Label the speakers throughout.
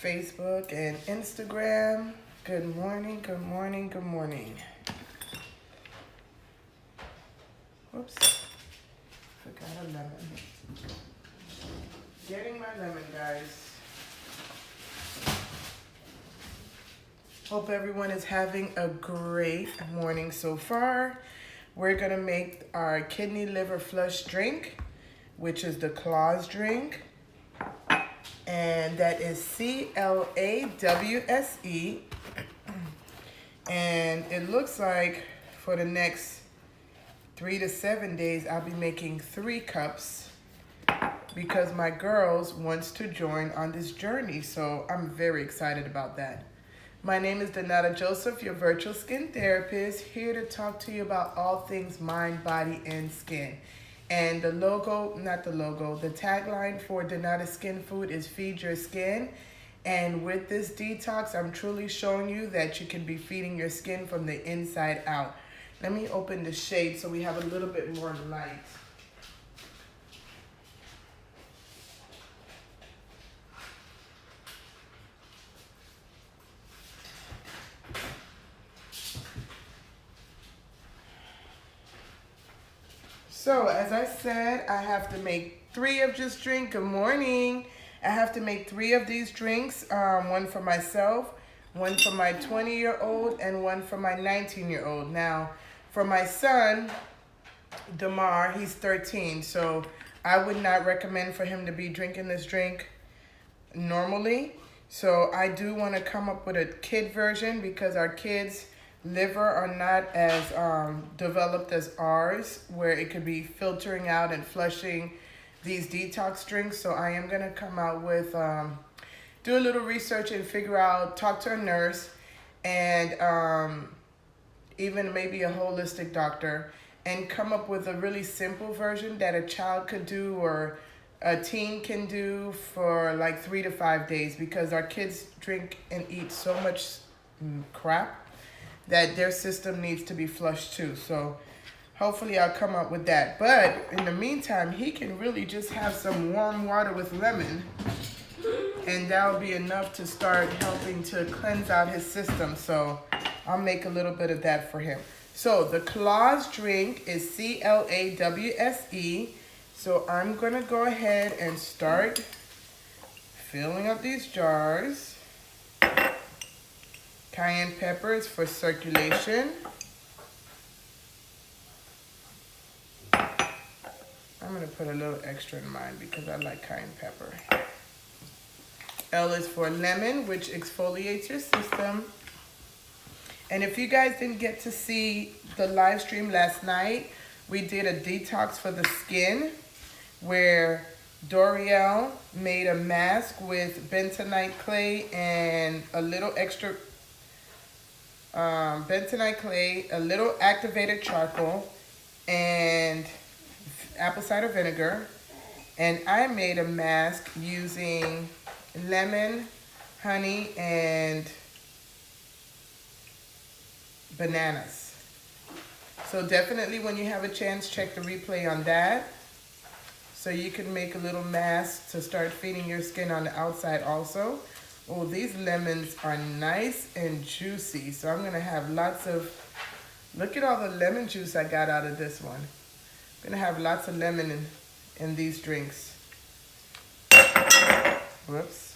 Speaker 1: Facebook and Instagram. Good morning, good morning, good morning. Whoops, forgot a lemon. Getting my lemon, guys. Hope everyone is having a great morning so far. We're gonna make our kidney liver flush drink, which is the Claws drink. And that is CLAWSE. And it looks like for the next 3 to 7 days, I'll be making 3 cups because my girls wants to join on this journey. So I'm very excited about that. My name is Donata Joseph, your virtual skin therapist, here to talk to you about all things mind, body, and skin. And the tagline for Donata Skin Food is Feed Your Skin. And with this detox, I'm truly showing you that you can be feeding your skin from the inside out. Let me open the shade so we have a little bit more light. So, as I said, I have to make 3 of this drink. Good morning. I have to make 3 of these drinks, one for myself, one for my 20-year-old, and one for my 19-year-old. Now, for my son, Damar, he's 13, so I would not recommend for him to be drinking this drink normally. So I do want to come up with a kid version because our kids' liver are not as developed as ours, where it could be filtering out and flushing these detox drinks. So I am going to come out with, do a little research and figure out, talk to a nurse and even maybe a holistic doctor and come up with a really simple version that a child could do or a teen can do for like 3 to 5 days, because our kids drink and eat so much crap that their system needs to be flushed too. So hopefully I'll come up with that. But in the meantime, he can really just have some warm water with lemon, and that'll be enough to start helping to cleanse out his system. So I'll make a little bit of that for him. So the Claws drink is CLAWSE. So I'm gonna go ahead and start filling up these jars. Cayenne pepper is for circulation. I'm gonna put a little extra in mine because I like cayenne pepper. L is for lemon, which exfoliates your system. And if you guys didn't get to see the live stream last night, we did a detox for the skin where Dorielle made a mask with bentonite clay and a little extra bentonite clay, a little activated charcoal, and apple cider vinegar. And I made a mask using lemon, honey, and bananas. So definitely when you have a chance, check the replay on that. So you can make a little mask to start feeding your skin on the outside also. Oh, these lemons are nice and juicy. So I'm gonna have lots of, look at all the lemon juice I got out of this one. I'm gonna have lots of lemon in these drinks. Whoops.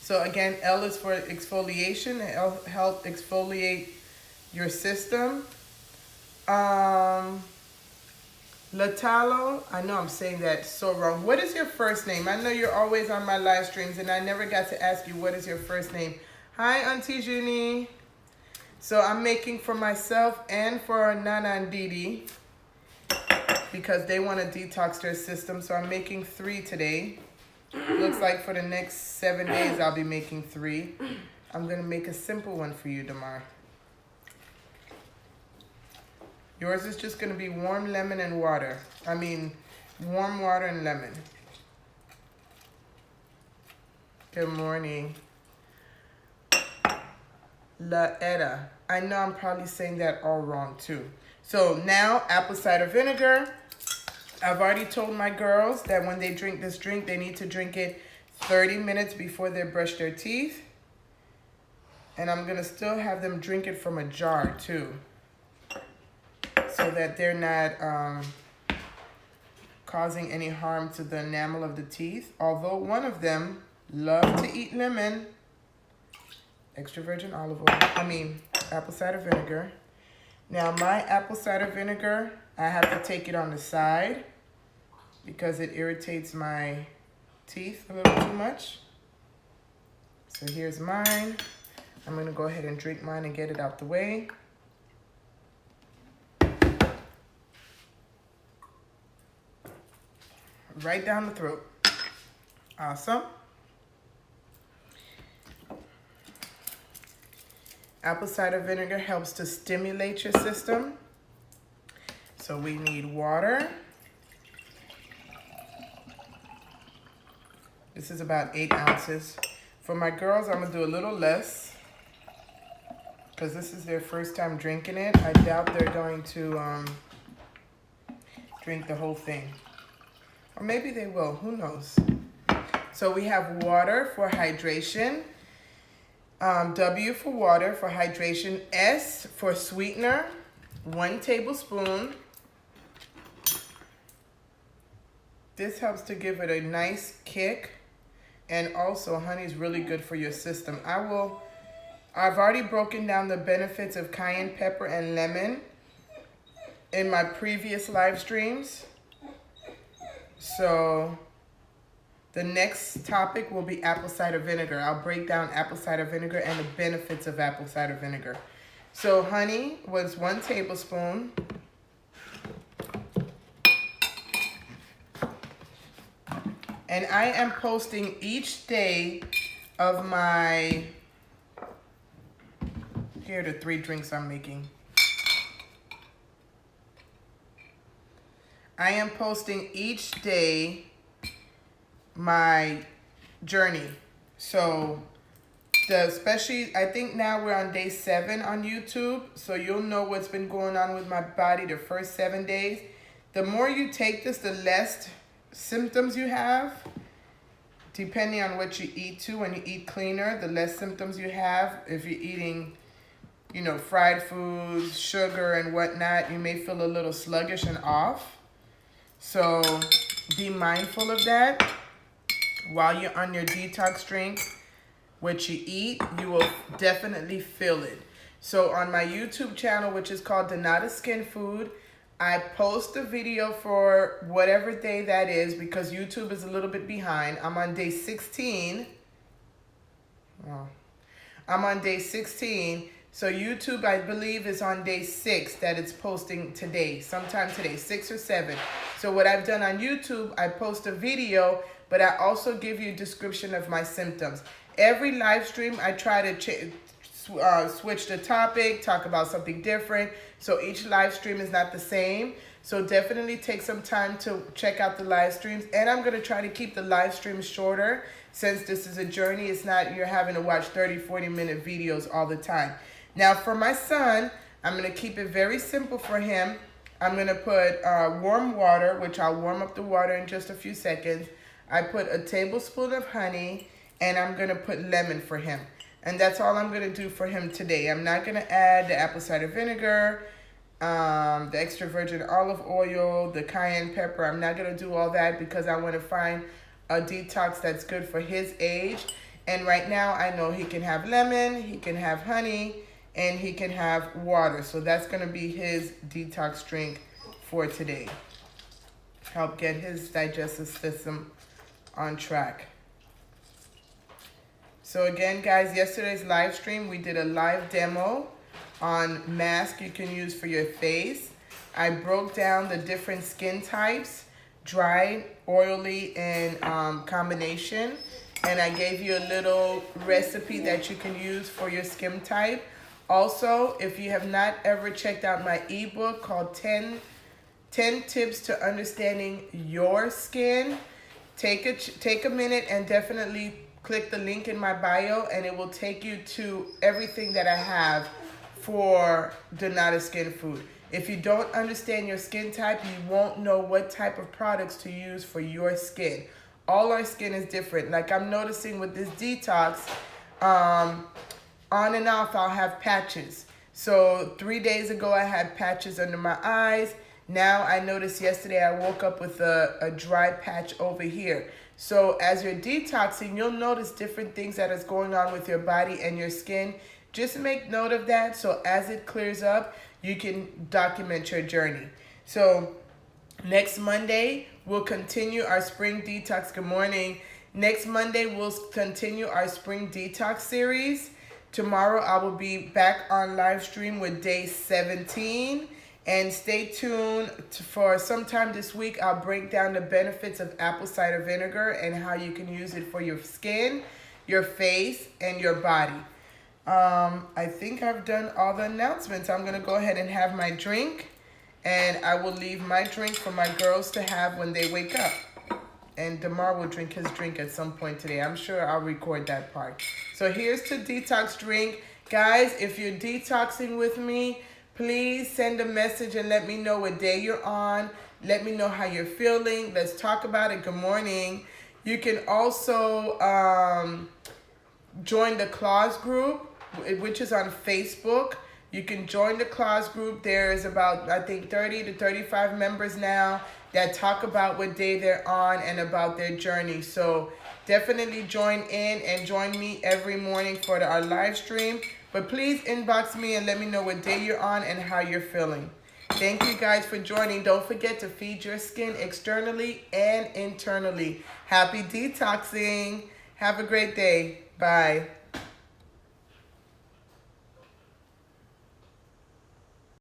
Speaker 1: So again, L is for exfoliation. It'll help exfoliate your system. Latalo, I know I'm saying that so wrong. What is your first name? I know you're always on my live streams and I never got to ask you what is your first name. Hi, Auntie Junie. So I'm making for myself and for Nana and Didi because they want to detox their system. So I'm making 3 today. Looks like for the next 7 days I'll be making 3. I'm going to make a simple one for you, Damar. Yours is just going to be warm lemon and water. Warm water and lemon. Good morning. La Etta. I know I'm probably saying that all wrong too. So now, apple cider vinegar. I've already told my girls that when they drink this drink, they need to drink it 30 minutes before they brush their teeth. And I'm gonna still have them drink it from a jar too, so that they're not causing any harm to the enamel of the teeth. Although one of them loves to eat lemon, extra virgin olive oil, apple cider vinegar. Now my apple cider vinegar, I have to take it on the side because it irritates my teeth a little too much. So here's mine. I'm gonna go ahead and drink mine and get it out the way. Right down the throat. Awesome. Apple cider vinegar helps to stimulate your system. So we need water. This is about 8 ounces. For my girls, I'm gonna do a little less because this is their first time drinking it. I doubt they're going to drink the whole thing. Or maybe they will, who knows? So we have water for hydration. W for water for hydration. S for sweetener, 1 tablespoon. This helps to give it a nice kick. And also honey is really good for your system. I've already broken down the benefits of cayenne pepper and lemon in my previous live streams. So the next topic will be apple cider vinegar. I'll break down apple cider vinegar and the benefits of apple cider vinegar. So honey was 1 tablespoon. And I am posting each day of my, here are the 3 drinks I'm making. I am posting each day my journey. So especially, I think now we're on day 7 on YouTube. So you'll know what's been going on with my body the first 7 days. The more you take this, the less symptoms you have. Depending on what you eat too. When you eat cleaner, the less symptoms you have. If you're eating, fried foods, sugar and whatnot, you may feel a little sluggish and off. So be mindful of that. While you're on your detox drink, what you eat, you will definitely feel it. So on my YouTube channel, which is called Donata Skin Food, I post a video for whatever day that is because YouTube is a little bit behind. I'm on day 16. I'm on day 16. So YouTube, I believe, is on day 6 that it's posting today, sometime today, 6 or 7. So what I've done on YouTube, I post a video, but I also give you a description of my symptoms. Every live stream, I try to switch the topic, talk about something different. So each live stream is not the same. So definitely take some time to check out the live streams. And I'm going to try to keep the live streams shorter since this is a journey. It's not you're having to watch 30, 40-minute videos all the time. Now for my son, I'm going to keep it very simple for him. I'm going to put warm water, which I'll warm up the water in just a few seconds. I put a tablespoon of honey, and I'm going to put lemon for him. And that's all I'm going to do for him today. I'm not going to add the apple cider vinegar, the extra virgin olive oil, the cayenne pepper. I'm not going to do all that because I want to find a detox that's good for his age. And right now I know he can have lemon, he can have honey, and he can have water. So that's going to be his detox drink for today. Help get his digestive system on track. So again, guys, yesterday's live stream, we did a live demo on mask you can use for your face. I broke down the different skin types, dry, oily, and combination. And I gave you a little recipe that you can use for your skin type. Also, if you have not ever checked out my ebook called 10 Tips to Understanding Your Skin, take a minute and definitely click the link in my bio and it will take you to everything that I have for Donata Skin Food. If you don't understand your skin type, you won't know what type of products to use for your skin. all our skin is different. Like I'm noticing with this detox, on and off I'll have patches. So 3 days ago I had patches under my eyes. Now I noticed yesterday I woke up with a dry patch over here. So as you're detoxing, you'll notice different things that is going on with your body and your skin. Just make note of that so as it clears up, you can document your journey. So next Monday, we'll continue our spring detox. Good morning. Next Monday, we'll continue our spring detox series. Tomorrow, I will be back on live stream with day 17. And stay tuned for sometime this week. I'll break down the benefits of apple cider vinegar and how you can use it for your skin, your face, and your body. I think I've done all the announcements. I'm going to go ahead and have my drink. And I will leave my drink for my girls to have when they wake up. And Damar will drink his drink at some point today. I'm sure I'll record that part. So here's to detox drink. Guys, if you're detoxing with me, please send a message and let me know what day you're on. Let me know how you're feeling. Let's talk about it. Good morning. You can also join the Claws group, which is on Facebook. You can join the Claws group. There's about, I think, 30 to 35 members now that talk about what day they're on and about their journey. So definitely join in and join me every morning for our live stream. But please inbox me and let me know what day you're on and how you're feeling. Thank you guys for joining. Don't forget to feed your skin externally and internally. Happy detoxing. Have a great day. Bye.